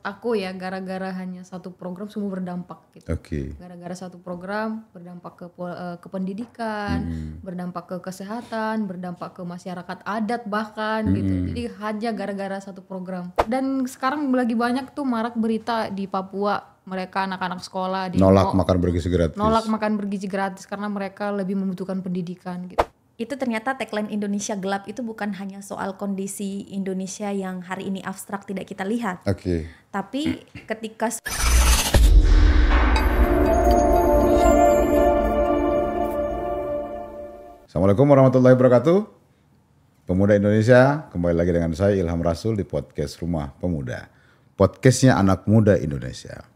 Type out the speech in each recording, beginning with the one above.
aku ya gara-gara hanya satu program semua berdampak gitu. Oke. Gara-gara satu program berdampak ke pendidikan, berdampak ke kesehatan, berdampak ke masyarakat adat bahkan gitu. Jadi hanya gara-gara satu program. Dan sekarang lagi banyak tuh marak berita di Papua, mereka anak-anak sekolah Nolak makan bergizi gratis. nolak makan bergizi gratis karena mereka lebih membutuhkan pendidikan gitu. Itu ternyata tagline Indonesia Gelap itu bukan hanya soal kondisi Indonesia yang hari ini abstrak tidak kita lihat. Oke. Tapi ketika Assalamualaikum warahmatullahi wabarakatuh. Pemuda Indonesia, kembali lagi dengan saya Ilham Rasul di podcast Rumah Pemuda. Podcastnya anak muda Indonesia.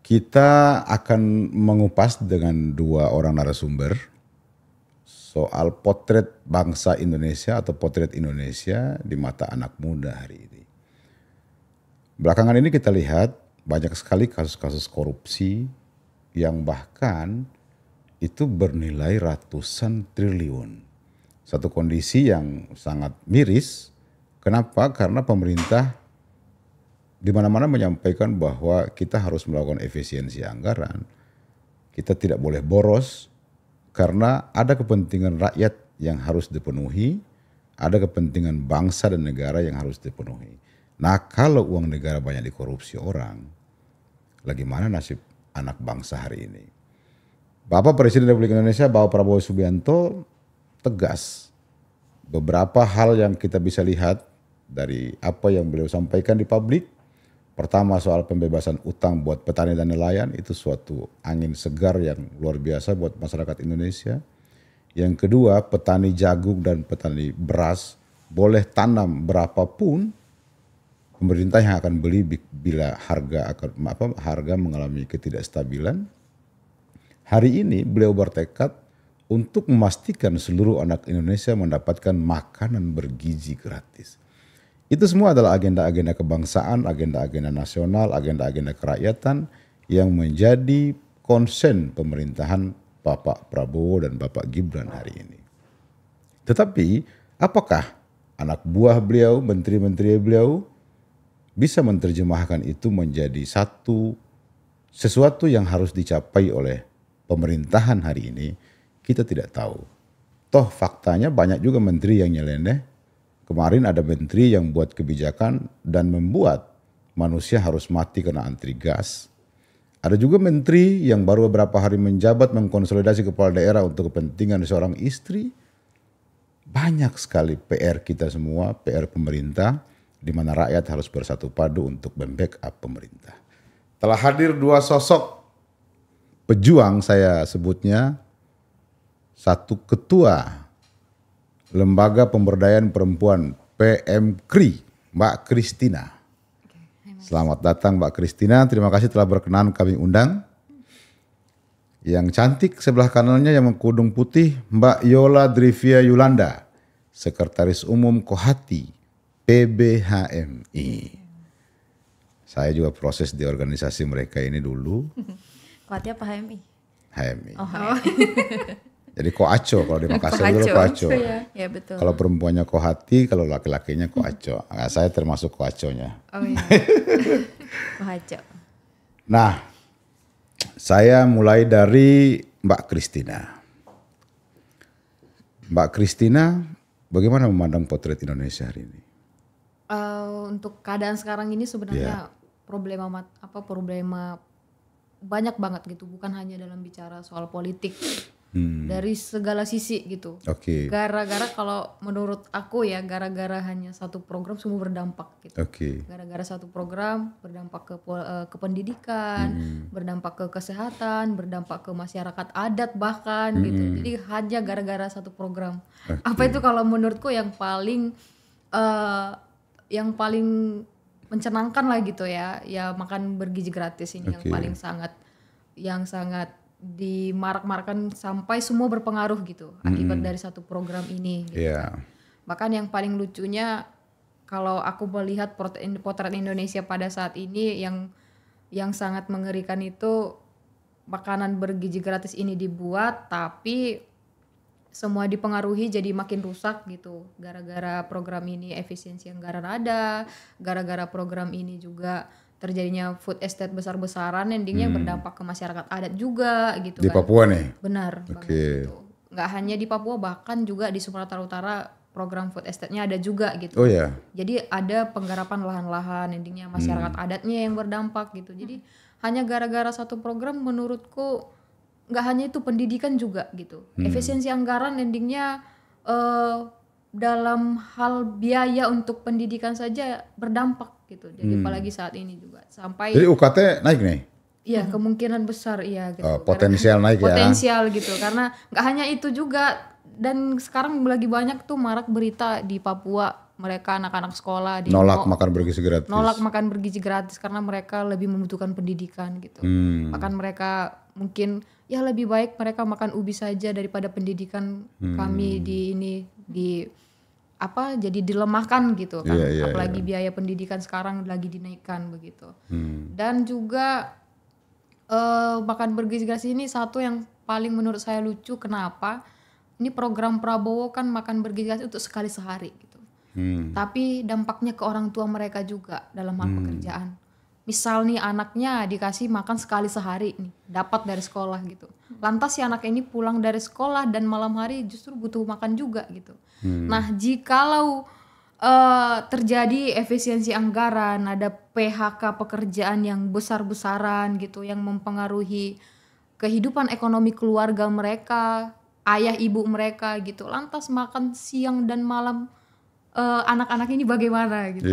Kita akan mengupas dengan dua orang narasumber soal potret bangsa Indonesia atau potret Indonesia di mata anak muda hari ini. Belakangan ini kita lihat banyak sekali kasus-kasus korupsi yang bahkan itu bernilai ratusan triliun. Satu kondisi yang sangat miris. Kenapa? Karena pemerintah di mana-mana menyampaikan bahwa kita harus melakukan efisiensi anggaran. Kita tidak boleh boros. Karena ada kepentingan rakyat yang harus dipenuhi, ada kepentingan bangsa dan negara yang harus dipenuhi. Nah, kalau uang negara banyak dikorupsi orang, lagi mana nasib anak bangsa hari ini? Bapak Presiden Republik Indonesia, Bapak Prabowo Subianto tegas. Beberapa hal yang kita bisa lihat dari apa yang beliau sampaikan di publik. Pertama, soal pembebasan utang buat petani dan nelayan, itu suatu angin segar yang luar biasa buat masyarakat Indonesia. Yang kedua, petani jagung dan petani beras boleh tanam berapapun, pemerintah yang akan beli bila harga mengalami ketidakstabilan. Hari ini beliau bertekad untuk memastikan seluruh anak Indonesia mendapatkan makanan bergizi gratis. Itu semua adalah agenda-agenda kebangsaan, agenda-agenda nasional, agenda-agenda kerakyatan yang menjadi konsen pemerintahan Bapak Prabowo dan Bapak Gibran hari ini. Tetapi apakah anak buah beliau, menteri-menteri beliau bisa menerjemahkan itu menjadi sesuatu yang harus dicapai oleh pemerintahan hari ini? Kita tidak tahu. Toh faktanya banyak juga menteri yang nyeleneh. Kemarin ada menteri yang buat kebijakan dan membuat manusia harus mati karena antri gas. Ada juga menteri yang baru beberapa hari menjabat mengkonsolidasi kepala daerah untuk kepentingan seorang istri. Banyak sekali PR kita semua, PR pemerintah, di mana rakyat harus bersatu padu untuk membackup pemerintah. Telah hadir dua sosok pejuang, saya sebutnya. Satu ketua Lembaga Pemberdayaan Perempuan PMKRI, Mbak Christina. Selamat datang Mbak Christina, terima kasih telah berkenan kami undang. Yang cantik sebelah kanannya yang mengkudung putih, Mbak Yola Drivia Yulanda, Sekretaris Umum Kohati PBHMI. Saya juga proses di organisasi mereka ini dulu. Kohati apa HMI? HMI. Oh, HMI. Jadi Koaco kalau di Makassar dulu Koaco. Ya betul. Kalau perempuannya Kohati, kalau laki-lakinya Koaco. Nah, saya termasuk Koaconya. Oh iya. Kohaco. Nah, saya mulai dari Mbak Christina. Mbak Christina, bagaimana memandang potret Indonesia hari ini? Untuk keadaan sekarang ini sebenarnya problema banyak banget gitu, bukan hanya dalam bicara soal politik. Dari segala sisi gitu. Oke. Gara-gara kalau menurut aku ya gara-gara hanya satu program semua berdampak gitu. Oke. Gara-gara satu program berdampak ke pendidikan, berdampak ke kesehatan, berdampak ke masyarakat adat bahkan gitu. Jadi hanya gara-gara satu program. Oke. Apa itu kalau menurutku yang paling mencenangkan lah gitu ya makan bergizi gratis ini. Oke. yang sangat dimarak-marakan sampai semua berpengaruh gitu akibat dari satu program ini gitu. Bahkan yang paling lucunya kalau aku melihat potret Indonesia pada saat ini yang sangat mengerikan itu makanan bergizi gratis ini dibuat tapi semua dipengaruhi jadi makin rusak gitu. Gara-gara program ini efisiensi anggaran ada, gara-gara program ini juga terjadinya food estate besar-besaran, endingnya berdampak ke masyarakat adat juga gitu Di kan. Papua nih? Benar banget gitu. Nggak hanya di Papua, bahkan juga di Sumatera Utara program food estate-nya ada juga gitu. Oh ya. Jadi ada penggarapan lahan-lahan, endingnya masyarakat adatnya yang berdampak gitu. Jadi hanya gara-gara satu program menurutku nggak hanya itu, pendidikan juga gitu. Efisiensi anggaran endingnya dalam hal biaya untuk pendidikan saja berdampak gitu. Jadi apalagi saat ini juga sampai Jadi UKT naik nih? iya kemungkinan besar iya gitu. Potensial naik ya? Potensial gitu karena nggak hanya itu juga, dan sekarang lagi banyak tuh marak berita di Papua, mereka anak-anak sekolah Nolak makan bergizi gratis. nolak makan bergizi gratis karena mereka lebih membutuhkan pendidikan gitu. Bahkan mereka mungkin ya lebih baik mereka makan ubi saja daripada pendidikan kami di ini di apa jadi dilemahkan gitu kan. Apalagi biaya pendidikan sekarang lagi dinaikkan begitu. Dan juga makan bergizi gratis ini satu yang paling menurut saya lucu, kenapa? Ini program Prabowo kan makan bergizi gratis untuk sekali sehari gitu. Tapi dampaknya ke orang tua mereka juga dalam hal pekerjaan. Misal nih anaknya dikasih makan sekali sehari nih, dapat dari sekolah gitu. Lantas si anak ini pulang dari sekolah dan malam hari justru butuh makan juga gitu. Nah, jikalau terjadi efisiensi anggaran, ada PHK pekerjaan yang besar-besaran gitu, yang mempengaruhi kehidupan ekonomi keluarga mereka, ayah ibu mereka gitu. Lantas makan siang dan malam anak-anak ini bagaimana gitu.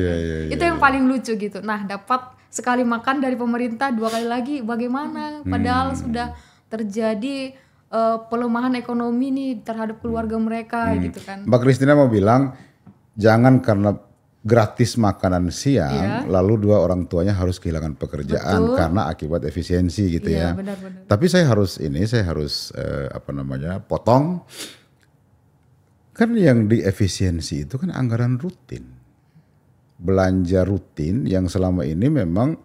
Itu yang paling lucu gitu. Nah, dapat sekali makan dari pemerintah, 2 kali lagi bagaimana? Padahal sudah terjadi pelemahan ekonomi nih terhadap keluarga mereka gitu kan. Mbak Christina mau bilang jangan karena gratis makanan siang lalu dua orang tuanya harus kehilangan pekerjaan karena akibat efisiensi gitu ya. Benar-benar. Tapi saya harus potong. Kan yang diefisiensi itu kan anggaran rutin. Belanja rutin yang selama ini memang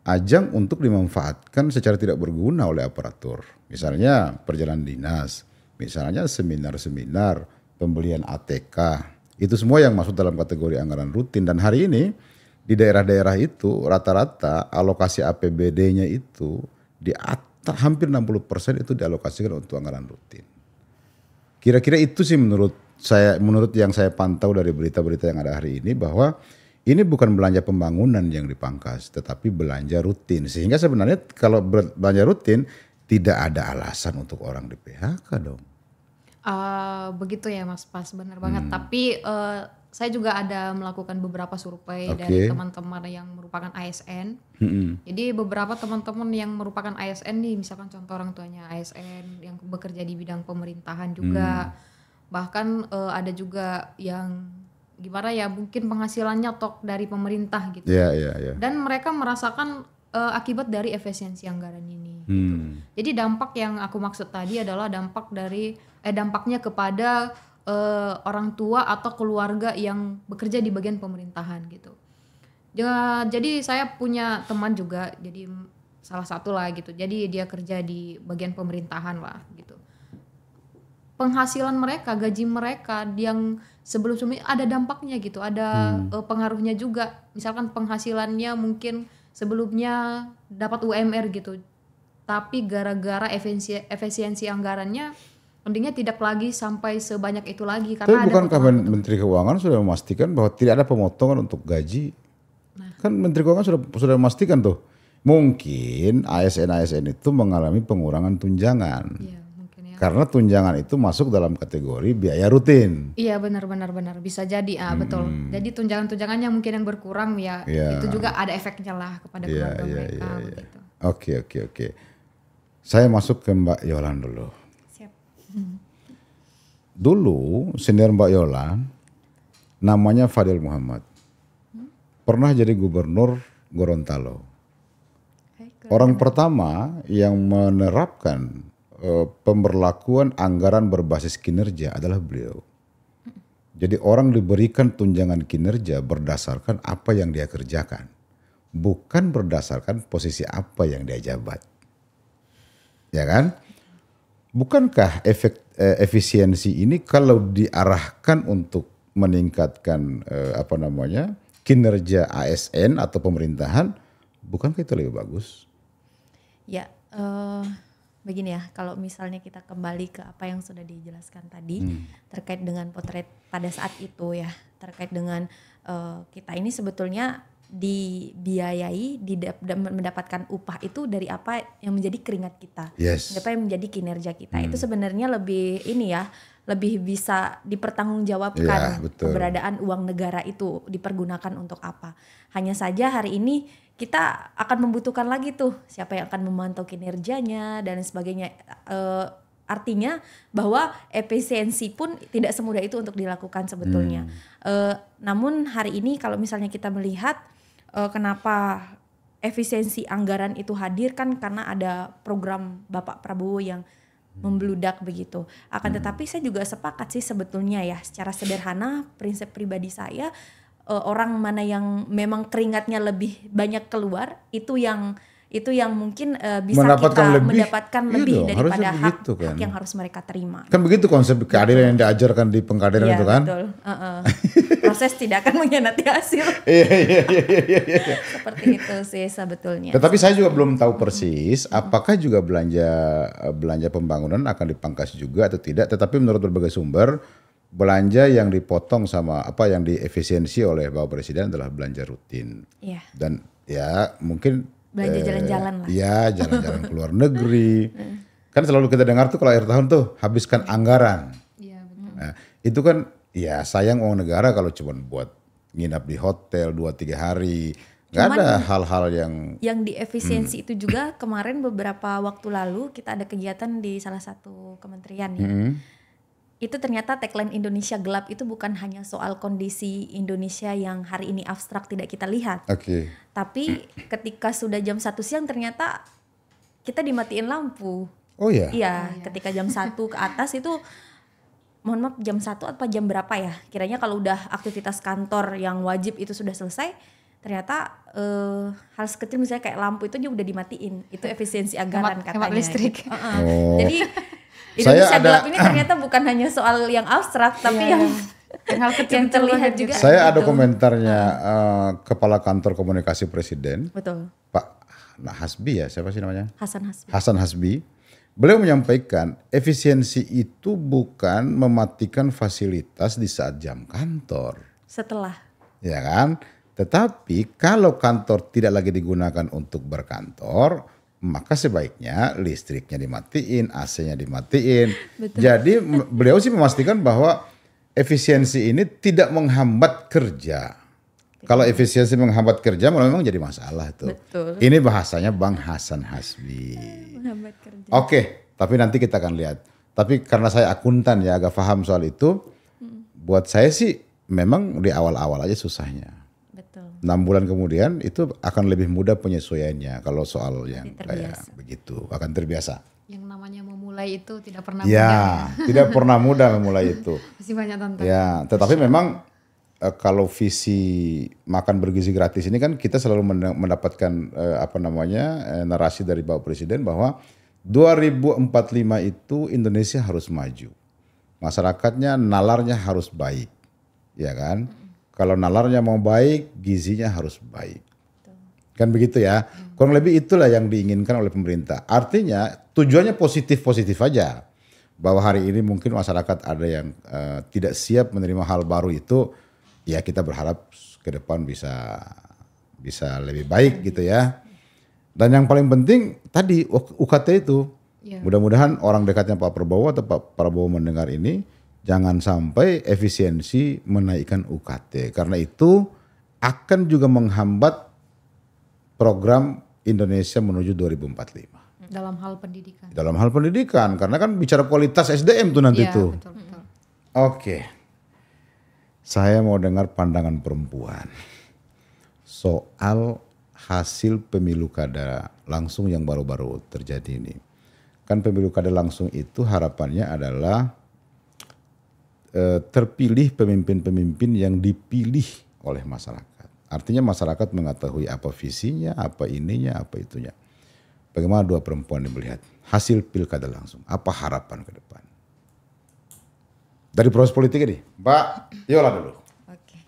ajang untuk dimanfaatkan secara tidak berguna oleh aparatur. Misalnya perjalanan dinas, misalnya seminar-seminar, pembelian ATK. Itu semua yang masuk dalam kategori anggaran rutin. Dan hari ini di daerah-daerah itu rata-rata alokasi APBD-nya itu di atas hampir 60% itu dialokasikan untuk anggaran rutin. Kira-kira itu sih menurut yang saya pantau dari berita-berita yang ada hari ini, bahwa ini bukan belanja pembangunan yang dipangkas, tetapi belanja rutin. Sehingga sebenarnya kalau belanja rutin tidak ada alasan untuk orang di PHK dong. Begitu ya Mas, pas benar banget. Tapi saya juga ada melakukan beberapa survei dari teman-teman yang merupakan ASN. Jadi beberapa teman-teman yang merupakan ASN nih, misalkan contoh orang tuanya ASN yang bekerja di bidang pemerintahan juga. Bahkan ada juga yang gimana ya, mungkin penghasilannya tok dari pemerintah gitu. Dan mereka merasakan akibat dari efisiensi anggaran ini. Gitu. Jadi dampak yang aku maksud tadi adalah dampaknya kepada orang tua atau keluarga yang bekerja di bagian pemerintahan gitu. Jadi saya punya teman juga, jadi salah satu lah gitu. Jadi dia kerja di bagian pemerintahan lah gitu. Penghasilan mereka, gaji mereka yang sebelum-sebelumnya ada dampaknya gitu, ada pengaruhnya juga. Misalkan penghasilannya mungkin sebelumnya dapat UMR gitu, tapi gara-gara efisiensi anggarannya endingnya tidak lagi sampai sebanyak itu lagi. Karena tapi bukankah Menteri Keuangan sudah memastikan bahwa tidak ada pemotongan untuk gaji? Kan Menteri Keuangan sudah memastikan tuh. Mungkin ASN itu mengalami pengurangan tunjangan. Iya, mungkin ya. Karena tunjangan itu masuk dalam kategori biaya rutin. Iya benar bisa jadi betul. Jadi tunjangan-tunjangannya mungkin yang berkurang ya. Itu juga ada efeknya lah kepada keluarga mereka begitu. Oke. Saya masuk ke Mbak Yolan dulu. Siap. Dulu senior Mbak Yolan namanya Fadil Muhammad. Pernah jadi gubernur Gorontalo. Orang pertama yang menerapkan pemberlakuan anggaran berbasis kinerja adalah beliau. Jadi orang diberikan tunjangan kinerja berdasarkan apa yang dia kerjakan, bukan berdasarkan posisi apa yang dia jabat. Ya kan? Bukankah efek efisiensi ini kalau diarahkan untuk meningkatkan kinerja ASN atau pemerintahan, bukankah itu lebih bagus? Ya, begini ya, kalau misalnya kita kembali ke apa yang sudah dijelaskan tadi terkait dengan potret pada saat itu ya, terkait dengan kita ini sebetulnya dibiayai, mendapatkan upah itu dari apa yang menjadi keringat kita, apa yang menjadi kinerja kita. Itu sebenarnya lebih ini ya, lebih bisa dipertanggungjawabkan keberadaan uang negara itu dipergunakan untuk apa. Hanya saja hari ini kita akan membutuhkan lagi tuh siapa yang akan memantau kinerjanya dan sebagainya. Artinya bahwa efisiensi pun tidak semudah itu untuk dilakukan sebetulnya. Namun hari ini kalau misalnya kita melihat kenapa efisiensi anggaran itu hadir, kan karena ada program Bapak Prabowo yang membludak begitu. Akan tetapi saya juga sepakat sih sebetulnya ya, secara sederhana prinsip pribadi saya, orang mana yang memang keringatnya lebih banyak keluar itu yang mungkin bisa mendapatkan lebih daripada hak yang harus mereka terima. Kan begitu konsep keadilan yang diajarkan di pengkaderan itu kan? Betul. Proses tidak akan mengkhianati hasil. Iya. Seperti itu sih sebetulnya. Tetapi saya juga belum tahu persis apakah juga belanja pembangunan akan dipangkas juga atau tidak. Tetapi menurut berbagai sumber, belanja yang dipotong sama apa yang diefisiensi oleh Bapak Presiden adalah belanja rutin. Iya. Dan ya mungkin belanja jalan-jalan lah. Iya, jalan-jalan ke luar negeri. Kan selalu kita dengar tuh kalau akhir tahun tuh habiskan anggaran. Iya, betul. Nah, itu kan ya sayang uang negara kalau cuma buat nginap di hotel 2-3 hari. Gak ada hal-hal yang diefisiensi itu juga. Kemarin beberapa waktu lalu kita ada kegiatan di salah satu kementerian ya. Itu ternyata tagline Indonesia Gelap itu bukan hanya soal kondisi Indonesia yang hari ini abstrak tidak kita lihat. Tapi ketika sudah jam 1 siang ternyata kita dimatiin lampu. Oh ya? Iya, ketika jam 1 ke atas itu, mohon maaf jam 1 atau jam berapa ya? Kiranya kalau udah aktivitas kantor yang wajib itu sudah selesai, ternyata hal sekecil misalnya kayak lampu itu juga udah dimatiin. Itu efisiensi anggaran katanya. Hemat listrik. Jadi Indonesia Gelap ini ternyata bukan hanya soal yang abstrak, tapi yang terlihat juga. Saya ada komentarnya Kepala Kantor Komunikasi Presiden, betul, Pak Hasbi ya, siapa sih namanya? Hasan Hasbi. Beliau menyampaikan efisiensi itu bukan mematikan fasilitas di saat jam kantor. Setelah. Ya kan? Tetapi kalau kantor tidak lagi digunakan untuk berkantor, maka sebaiknya listriknya dimatiin, AC-nya dimatiin. Betul. Jadi beliau sih memastikan bahwa efisiensi ini tidak menghambat kerja. Kalau efisiensi menghambat kerja memang jadi masalah tuh. Betul. Ini bahasanya Bang Hasan Hasbi. Menghambat kerja. Oke, tapi nanti kita akan lihat. Tapi karena saya akuntan ya agak paham soal itu. Buat saya sih memang di awal-awal aja susahnya. 6 bulan kemudian itu akan lebih mudah penyesuaiannya kalau soal yang kayak begitu, akan terbiasa. Yang namanya memulai itu tidak pernah mudah. Ya, tidak pernah mudah memulai itu. Masih banyak tantangan. Ya, tetapi memang kalau visi makan bergizi gratis ini kan kita selalu mendapatkan narasi dari Bapak Presiden bahwa 2045 itu Indonesia harus maju. Masyarakatnya nalarnya harus baik. Ya kan? Kalau nalarnya mau baik, gizinya harus baik. Kan begitu ya. Kurang lebih itulah yang diinginkan oleh pemerintah. Artinya tujuannya positif-positif aja. Bahwa hari ini mungkin masyarakat ada yang tidak siap menerima hal baru itu. Ya kita berharap ke depan bisa lebih baik gitu ya. Dan yang paling penting tadi UKT itu. Mudah-mudahan orang dekatnya Pak Prabowo atau Pak Prabowo mendengar ini. Jangan sampai efisiensi menaikkan UKT. Karena itu akan juga menghambat program Indonesia menuju 2045. Dalam hal pendidikan. Dalam hal pendidikan. Karena kan bicara kualitas SDM tuh nanti tuh. Betul. Oke. Saya mau dengar pandangan perempuan. Soal hasil pemilu kada langsung yang baru-baru terjadi ini. Kan pemilu kada langsung itu harapannya adalah terpilih pemimpin-pemimpin yang dipilih oleh masyarakat. Artinya masyarakat mengetahui apa visinya, apa ininya, apa itunya. Bagaimana dua perempuan ini melihat hasil pilkada langsung? Apa harapan ke depan? Dari proses politik ini, Mbak Yola dulu. Oke,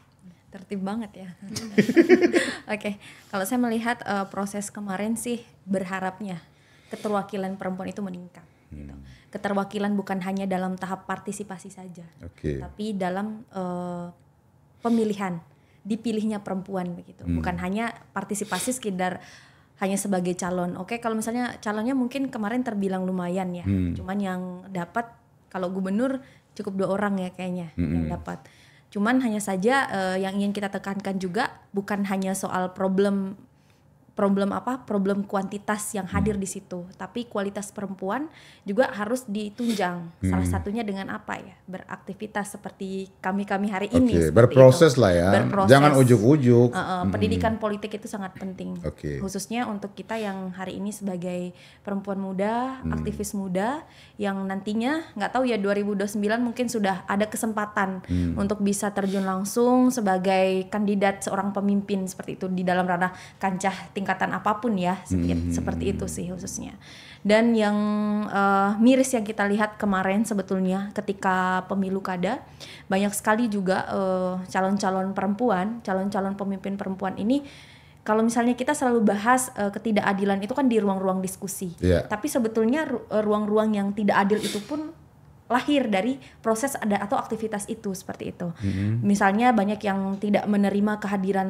tertib banget ya. Oke, kalau saya melihat proses kemarin sih berharapnya keterwakilan perempuan itu meningkat. Gitu. Keterwakilan bukan hanya dalam tahap partisipasi saja, tapi dalam pemilihan, dipilihnya perempuan begitu. Bukan hanya partisipasi sekedar hanya sebagai calon. Oke, kalau misalnya calonnya mungkin kemarin terbilang lumayan ya, cuman yang dapat kalau gubernur cukup 2 orang ya kayaknya yang dapat. Cuman hanya saja yang ingin kita tekankan juga bukan hanya soal problem kuantitas yang hadir di situ, tapi kualitas perempuan juga harus ditunjang. Salah satunya dengan apa ya? Beraktivitas seperti kami hari ini. Berproses lah ya. Berproses. Jangan ujuk-ujuk. Pendidikan politik itu sangat penting. Khususnya untuk kita yang hari ini sebagai perempuan muda, aktivis muda yang nantinya nggak tahu ya 2029 mungkin sudah ada kesempatan untuk bisa terjun langsung sebagai kandidat seorang pemimpin seperti itu di dalam ranah kancah tingkatan apapun ya, seperti itu sih khususnya. Dan yang miris yang kita lihat kemarin sebetulnya ketika pemilu kada, banyak sekali juga calon-calon perempuan, calon-calon pemimpin perempuan ini, kalau misalnya kita selalu bahas ketidakadilan itu kan di ruang-ruang diskusi, tapi sebetulnya ruang-ruang yang tidak adil itu pun lahir dari proses ada atau aktivitas itu seperti itu. Misalnya banyak yang tidak menerima kehadiran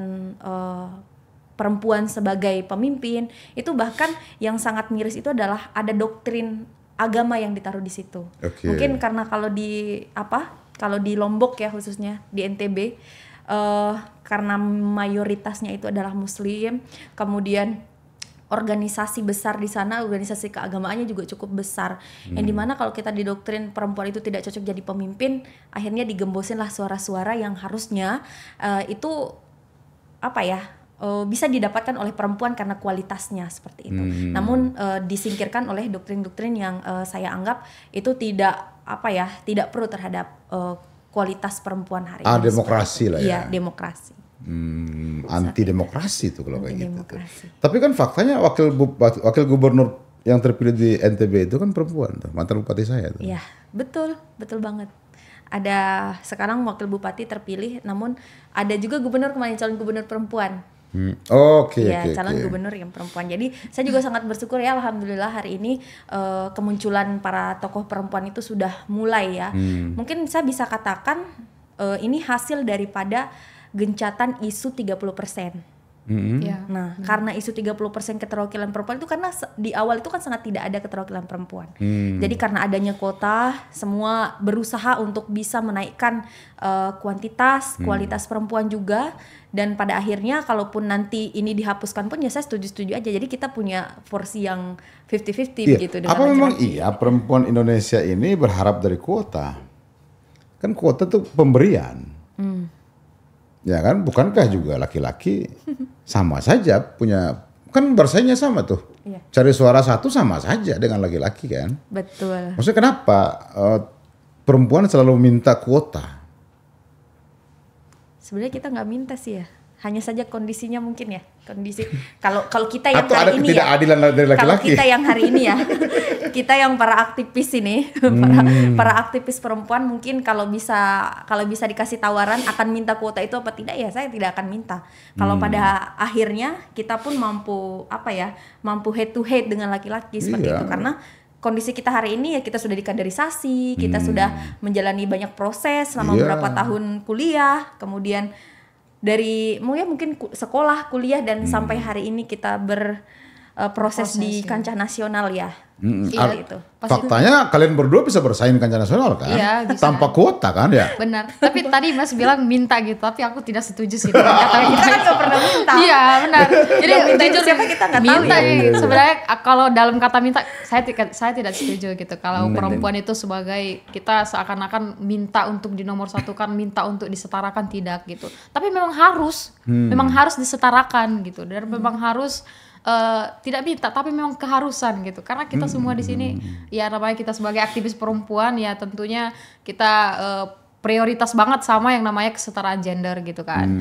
perempuan sebagai pemimpin, itu bahkan yang sangat miris itu adalah ada doktrin agama yang ditaruh di situ. Mungkin karena kalau di Lombok ya khususnya di NTB, karena mayoritasnya itu adalah Muslim, kemudian organisasi besar di sana, organisasi keagamaannya juga cukup besar, yang dimana kalau kita didoktrin perempuan itu tidak cocok jadi pemimpin, akhirnya digembosin lah suara-suara yang harusnya itu bisa didapatkan oleh perempuan karena kualitasnya seperti itu. Namun disingkirkan oleh doktrin-doktrin yang saya anggap itu tidak pro terhadap kualitas perempuan hari ini. Demokrasi lah ya. Iya, demokrasi. Anti demokrasi itu kalau kayak gitu. Tapi kan faktanya wakil gubernur yang terpilih di NTB itu kan perempuan tuh, mantan bupati saya tuh. Iya, betul banget. Ada sekarang wakil bupati terpilih, namun ada juga gubernur kemarin calon gubernur perempuan. Calon gubernur yang perempuan. Jadi saya juga sangat bersyukur ya, alhamdulillah hari ini kemunculan para tokoh perempuan itu sudah mulai ya. Mungkin saya bisa katakan ini hasil daripada gencatan isu 30%. Nah, karena isu 30% keterwakilan perempuan itu karena di awal itu kan sangat tidak ada keterwakilan perempuan. Jadi karena adanya kuota, semua berusaha untuk bisa menaikkan kuantitas, kualitas perempuan juga. Dan pada akhirnya kalaupun nanti ini dihapuskan pun ya saya setuju-setuju aja. Jadi kita punya porsi yang 50-50 begitu. Apa memang perempuan Indonesia ini berharap dari kuota? Kan kuota tuh pemberian. Ya kan, bukankah juga laki-laki sama saja punya, kan bersaingnya sama tuh. Cari suara satu sama saja dengan laki-laki kan. Betul. Maksudnya kenapa perempuan selalu minta kuota? Sebenarnya kita nggak minta sih ya. Hanya saja kondisinya mungkin ya. Kondisi kalau kita yang atau hari ini ya. Ketidakadilan dari laki-laki. Kalau kita yang hari ini ya. Kita yang para aktivis ini, para aktivis perempuan mungkin kalau bisa dikasih tawaran akan minta kuota itu apa tidak ya saya tidak akan minta. Kalau pada akhirnya kita pun mampu head to head dengan laki-laki seperti itu, karena kondisi kita hari ini ya kita sudah dikaderisasi, kita sudah menjalani banyak proses selama beberapa tahun kuliah, kemudian dari mungkin sekolah, kuliah dan sampai hari ini kita berproses di kancah nasional ya. Itu. Faktanya kalian berdua bisa bersaing kancah nasional kan? Iya, bisa. Tanpa kuota kan ya? Benar. Tapi tadi Mas bilang minta gitu, tapi aku tidak setuju sih dengan kata kita kan nggak pernah minta. Iya benar. Jadi jujur siapa kita nggak tahu. Minta sebenarnya kalau dalam kata minta saya tidak setuju gitu. Kalau perempuan itu sebagai kita seakan-akan minta untuk dinomorsatukan, minta untuk disetarakan, tidak gitu. Tapi memang harus disetarakan gitu. Dan memang harus tidak minta tapi memang keharusan gitu, karena kita semua di sini ya namanya kita sebagai aktivis perempuan ya tentunya kita prioritas banget sama yang namanya kesetaraan gender gitu kan,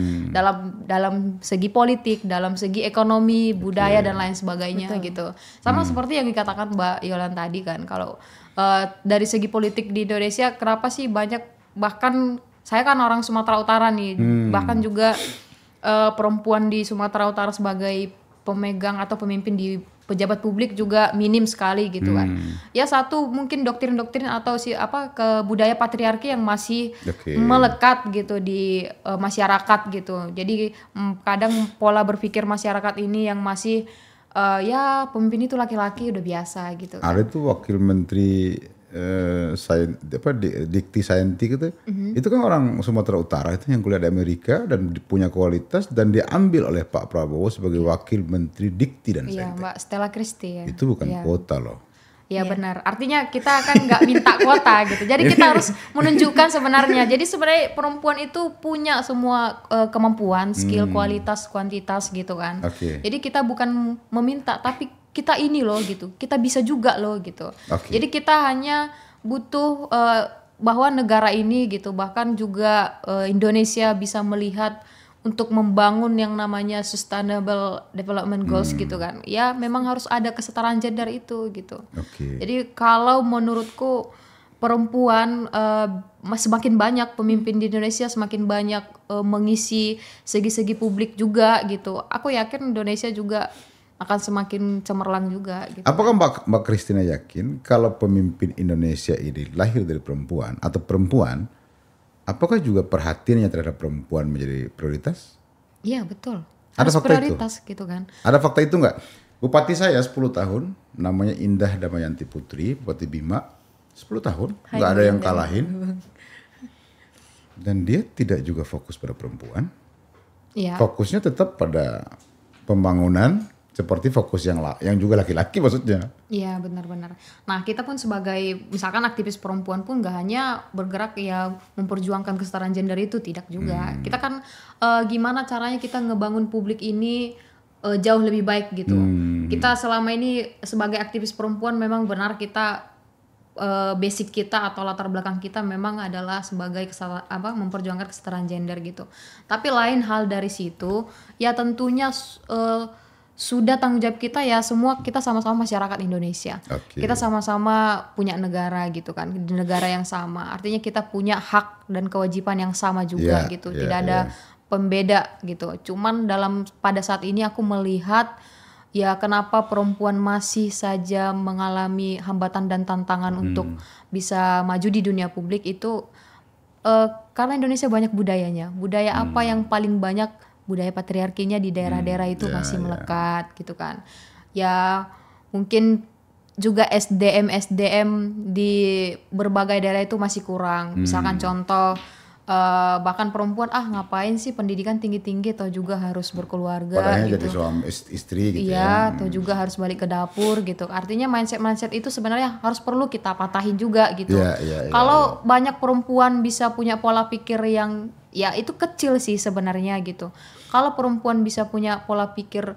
dalam segi politik, dalam segi ekonomi, budaya dan lain sebagainya. Betul. Gitu sama seperti yang dikatakan Mbak Yolan tadi kan, kalau dari segi politik di Indonesia kenapa sih banyak bahkan saya kan orang Sumatera Utara nih, bahkan juga perempuan di Sumatera Utara sebagai pemegang atau pemimpin di pejabat publik juga minim sekali gitu kan. Ya satu mungkin doktrin-doktrin atau ke budaya patriarki yang masih melekat gitu di masyarakat gitu. Jadi kadang pola berpikir masyarakat ini yang masih ya pemimpin itu laki-laki udah biasa gitu. Ada tuh wakil menteri Dikti Sainti gitu. Itu kan orang Sumatera Utara itu yang kuliah di Amerika dan punya kualitas dan diambil oleh Pak Prabowo sebagai wakil menteri Dikti dan Sainti. Iya, Mbak Stella Christie ya. Itu bukan kuota loh. Iya benar. Artinya kita kan nggak minta kuota gitu. Jadi kita harus menunjukkan sebenarnya. Jadi sebenarnya perempuan itu punya semua kemampuan, skill, kualitas, kuantitas gitu kan. Jadi kita bukan meminta tapi kita ini loh gitu, kita bisa juga loh gitu. Jadi kita hanya butuh bahwa negara ini gitu, bahkan juga Indonesia bisa melihat untuk membangun yang namanya Sustainable Development Goals gitu kan. Ya memang harus ada kesetaraan gender itu gitu. Jadi kalau menurutku perempuan semakin banyak pemimpin di Indonesia, semakin banyak mengisi segi-segi publik juga gitu. Aku yakin Indonesia juga akan semakin cemerlang juga gitu. Apakah Mbak Christina yakin kalau pemimpin Indonesia ini lahir dari perempuan atau perempuan, apakah juga perhatiannya terhadap perempuan menjadi prioritas? Iya betul. Ada harus fakta prioritas itu? Gitu kan. Ada fakta itu nggak? Bupati saya 10 tahun, namanya Indah Damayanti Putri, Bupati Bima, 10 tahun, nggak ada yang kalahin. Dan dia tidak juga fokus pada perempuan. Iya. Fokusnya tetap pada pembangunan, seperti fokus yang juga laki-laki maksudnya. Iya benar-benar. Nah kita pun sebagai misalkan aktivis perempuan pun gak hanya bergerak ya memperjuangkan kesetaraan gender itu, tidak juga. Kita kan gimana caranya kita ngebangun publik ini jauh lebih baik gitu. Kita selama ini sebagai aktivis perempuan memang benar kita basic kita atau latar belakang kita memang adalah sebagai memperjuangkan kesetaraan gender gitu. Tapi lain hal dari situ ya tentunya sudah tanggung jawab kita ya semua, kita sama-sama masyarakat Indonesia. Kita sama-sama punya negara gitu kan, di negara yang sama. Artinya kita punya hak dan kewajiban yang sama juga gitu. Tidak ada pembeda gitu. Cuman pada saat ini aku melihat ya kenapa perempuan masih saja mengalami hambatan dan tantangan untuk bisa maju di dunia publik itu karena Indonesia banyak budayanya. Budaya apa yang paling banyak? Budaya patriarkinya di daerah-daerah itu masih melekat gitu kan. Ya mungkin juga SDM di berbagai daerah itu masih kurang. Misalkan contoh bahkan perempuan ngapain sih pendidikan tinggi-tinggi atau juga harus berkeluarga padahal gitu. Jadi suami istri gitu ya. Atau juga harus balik ke dapur gitu. Artinya mindset itu sebenarnya harus perlu kita patahin juga gitu. Kalau banyak perempuan bisa punya pola pikir yang ya itu kecil sih sebenarnya gitu. Kalau perempuan bisa punya pola pikir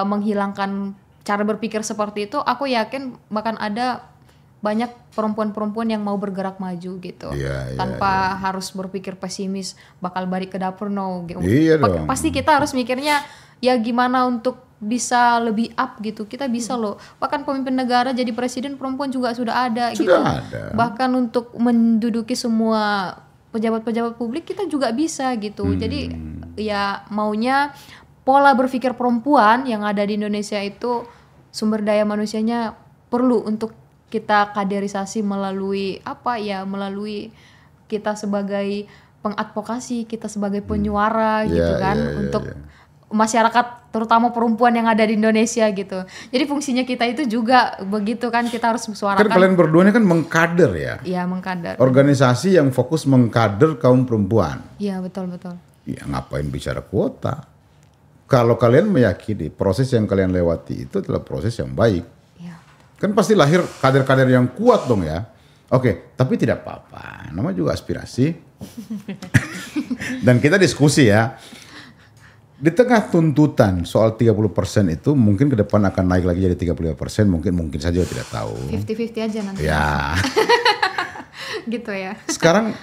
menghilangkan cara berpikir seperti itu, aku yakin bahkan ada banyak perempuan-perempuan yang mau bergerak maju gitu, tanpa harus berpikir pesimis bakal balik ke dapur gitu. Pasti kita harus mikirnya ya gimana untuk bisa lebih up gitu. Kita bisa loh, bahkan pemimpin negara jadi presiden perempuan juga sudah ada gitu. Bahkan untuk menduduki semua pejabat-pejabat publik kita juga bisa gitu. Jadi ya maunya pola berpikir perempuan yang ada di Indonesia itu sumber daya manusianya perlu untuk kita kaderisasi melalui melalui kita sebagai pengadvokasi, kita sebagai penyuara gitu kan untuk masyarakat terutama perempuan yang ada di Indonesia gitu. Jadi fungsinya kita itu juga begitu kan, kita harus suarakan. Kan kalian berdua ini kan mengkader ya? Iya mengkader. Organisasi yang fokus mengkader kaum perempuan. Iya betul. Ya ngapain bicara kuota? Kalau kalian meyakini proses yang kalian lewati itu adalah proses yang baik. Kan pasti lahir kader-kader yang kuat dong ya. Oke, tapi tidak apa-apa. Nama juga aspirasi. Dan kita diskusi ya. Di tengah tuntutan soal 30% itu mungkin ke depan akan naik lagi jadi 35%. Mungkin saja tidak tahu. 50-50 aja nanti. Ya. Gitu ya. Sekarang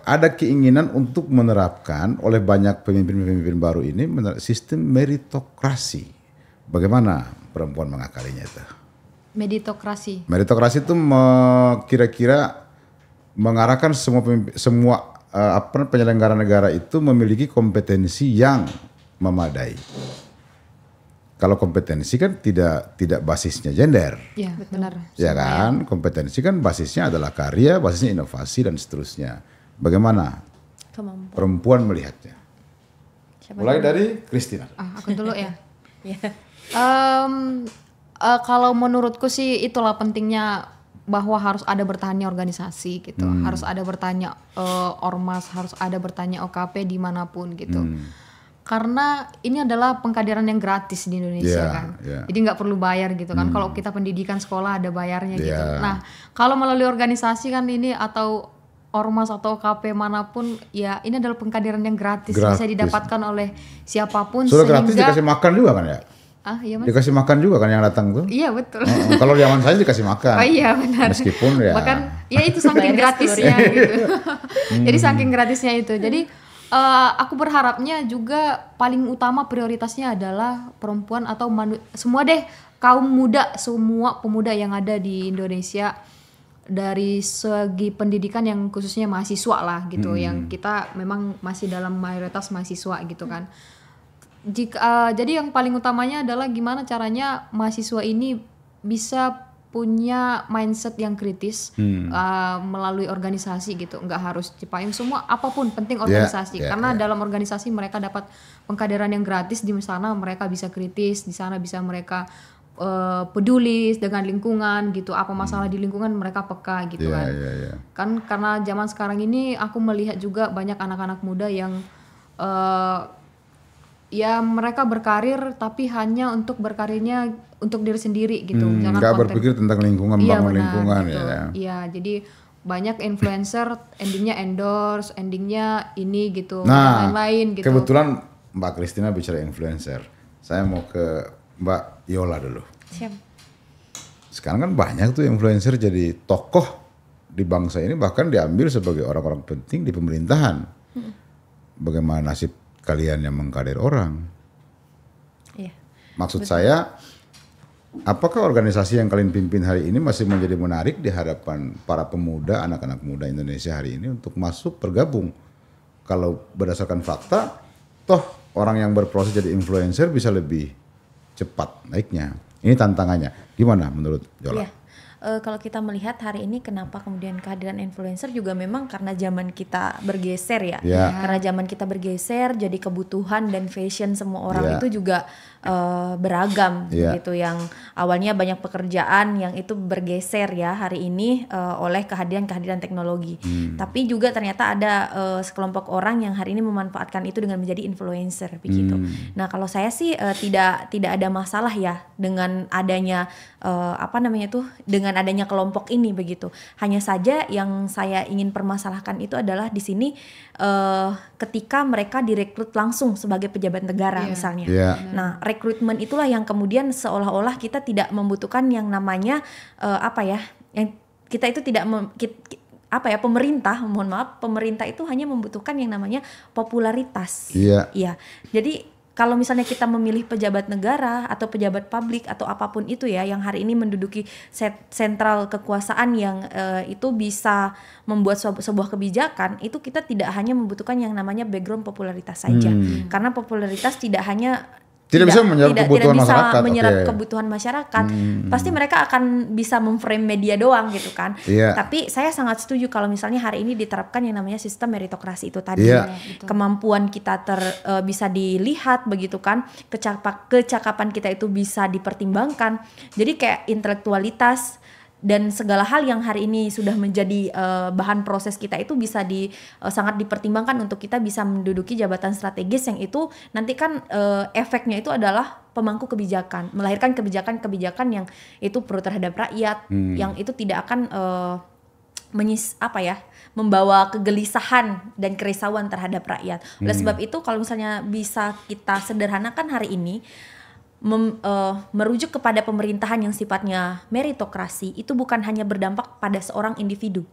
ada keinginan untuk menerapkan oleh banyak pemimpin-pemimpin baru ini sistem meritokrasi. Bagaimana perempuan mengakalinya itu? Meritokrasi. Meritokrasi itu kira-kira mengarahkan semua penyelenggara negara itu memiliki kompetensi yang memadai. Kalau kompetensi kan tidak basisnya gender. Iya, benar. Ya kan, kompetensi kan basisnya adalah karya, basisnya inovasi dan seterusnya. Bagaimana perempuan melihatnya? Mulai dari Christina. Aku dulu ya. Kalau menurutku sih itulah pentingnya bahwa harus ada bertahannya organisasi gitu, harus ada bertanya ormas, harus ada bertanya OKP dimanapun gitu. Karena ini adalah pengkaderan yang gratis di Indonesia kan, jadi nggak perlu bayar gitu kan. Kalau kita pendidikan sekolah ada bayarnya gitu. Nah kalau melalui organisasi kan ini atau ormas atau OKP manapun ya ini adalah pengkaderan yang gratis. Bisa didapatkan oleh siapapun. Sudah gratis dikasih makan juga kan ya? Iya, Mas? Dikasih makan juga kan yang datang tuh? Iya betul. Kalau zaman saya dikasih makan. Oh iya benar. Meskipun ya. Bahkan ya itu saking gratisnya gitu. Jadi saking gratisnya itu. Jadi aku berharapnya juga paling utama prioritasnya adalah perempuan atau semua deh kaum muda, semua pemuda yang ada di Indonesia dari segi pendidikan yang khususnya mahasiswa lah gitu, yang kita memang masih dalam mayoritas mahasiswa gitu kan. Jadi yang paling utamanya adalah gimana caranya mahasiswa ini bisa punya mindset yang kritis melalui organisasi gitu, nggak harus Cipayung semua, apapun penting organisasi karena dalam organisasi mereka dapat pengkaderan yang gratis, di sana mereka bisa kritis, di sana bisa mereka peduli dengan lingkungan gitu, apa masalah di lingkungan mereka peka gitu kan karena zaman sekarang ini aku melihat juga banyak anak-anak muda yang ya mereka berkarir tapi hanya untuk berkarirnya untuk diri sendiri gitu, jangan nggak berpikir tentang lingkungan, bangun lingkungan gitu. ya. Iya, jadi banyak influencer endingnya endorse, endingnya ini gitu, nah, dan lain-lain gitu. Kebetulan Mbak Christina bicara influencer, saya mau ke Mbak Yola dulu. Siap. Sekarang kan banyak tuh influencer jadi tokoh di bangsa ini, bahkan diambil sebagai orang-orang penting di pemerintahan. Bagaimana nasib kalian yang mengkader orang? Iya. Maksud saya, apakah organisasi yang kalian pimpin hari ini masih menjadi menarik di hadapan para pemuda, anak-anak muda Indonesia hari ini untuk masuk bergabung? Kalau berdasarkan fakta, toh orang yang berproses jadi influencer bisa lebih cepat naiknya. Ini tantangannya. Gimana menurut Yola? Iya. Kalau kita melihat hari ini kenapa kemudian kehadiran influencer juga memang karena zaman kita bergeser ya. Karena zaman kita bergeser, jadi kebutuhan dan fashion semua orang itu juga beragam gitu, yang awalnya banyak pekerjaan yang itu bergeser ya hari ini oleh kehadiran teknologi. Tapi juga ternyata ada sekelompok orang yang hari ini memanfaatkan itu dengan menjadi influencer begitu. Nah, kalau saya sih tidak ada masalah ya dengan adanya dengan adanya kelompok ini begitu. Hanya saja yang saya ingin permasalahkan itu adalah di sini ketika mereka direkrut langsung sebagai pejabat negara misalnya. Nah, rekrutmen itulah yang kemudian seolah-olah kita tidak membutuhkan yang namanya yang kita itu tidak pemerintah itu hanya membutuhkan yang namanya popularitas. Iya. Jadi kalau misalnya kita memilih pejabat negara atau pejabat publik atau apapun itu ya, yang hari ini menduduki sentral kekuasaan yang itu bisa membuat sebuah kebijakan, itu kita tidak hanya membutuhkan yang namanya background popularitas saja. Karena popularitas tidak bisa menyerap kebutuhan masyarakat. Pasti mereka akan bisa memframe media doang gitu kan. Tapi saya sangat setuju kalau misalnya hari ini diterapkan yang namanya sistem meritokrasi itu tadi. Kemampuan kita bisa dilihat begitu kan. Kecakapan kita itu bisa dipertimbangkan. Jadi kayak intelektualitas dan segala hal yang hari ini sudah menjadi bahan proses kita itu bisa sangat dipertimbangkan untuk kita bisa menduduki jabatan strategis yang itu nanti kan efeknya itu adalah pemangku kebijakan, melahirkan kebijakan-kebijakan yang itu pro terhadap rakyat, yang itu tidak akan membawa kegelisahan dan kerisauan terhadap rakyat. Oleh sebab itu kalau misalnya bisa kita sederhanakan hari ini, merujuk kepada pemerintahan yang sifatnya meritokrasi, itu bukan hanya berdampak pada seorang individu,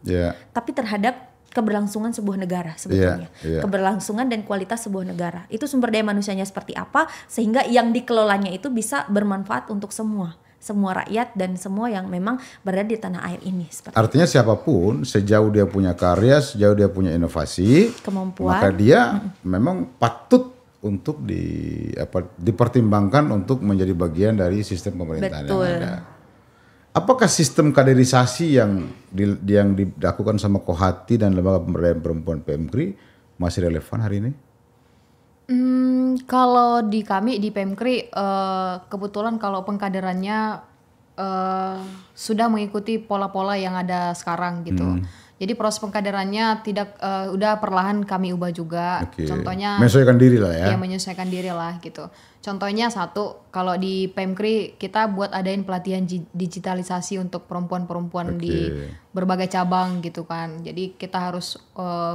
tapi terhadap keberlangsungan sebuah negara sebetulnya. Keberlangsungan dan kualitas sebuah negara. Itu sumber daya manusianya seperti apa sehingga yang dikelolanya itu bisa bermanfaat untuk semua. semua rakyat dan semua yang memang berada di tanah air ini. Artinya siapapun sejauh dia punya karya, sejauh dia punya inovasi, kemampuan, maka dia memang patut untuk dipertimbangkan untuk menjadi bagian dari sistem pemerintahan yang ada. Apakah sistem kaderisasi yang dilakukan sama Kohati dan Lembaga Pemberdayaan Perempuan PMKRI masih relevan hari ini? Kalau di kami di PMKRI kebetulan kalau pengkaderannya sudah mengikuti pola-pola yang ada sekarang gitu. Jadi proses pengkaderannya udah perlahan kami ubah juga. Contohnya menyesuaikan diri lah ya. Ya menyesuaikan diri lah gitu. Contohnya satu, kalau di PMKRI kita buat adain pelatihan digitalisasi untuk perempuan-perempuan di berbagai cabang gitu kan. Jadi kita harus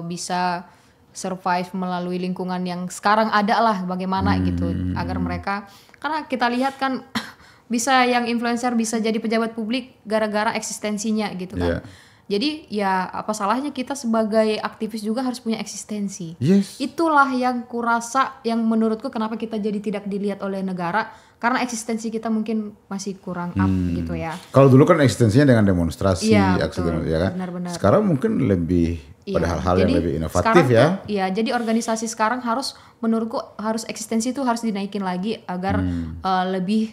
bisa survive melalui lingkungan yang sekarang ada lah bagaimana gitu agar mereka, karena kita lihat kan bisa yang influencer bisa jadi pejabat publik gara-gara eksistensinya gitu kan. Jadi ya apa salahnya kita sebagai aktivis juga harus punya eksistensi. Itulah yang kurasa yang menurutku kenapa kita jadi tidak dilihat oleh negara, karena eksistensi kita mungkin masih kurang up gitu ya. Kalau dulu kan eksistensinya dengan demonstrasi, aksi ya kan. Benar-benar. Sekarang mungkin lebih pada hal-hal yang lebih inovatif ya. Iya, jadi organisasi sekarang harus menurutku harus eksistensi itu harus dinaikin lagi agar lebih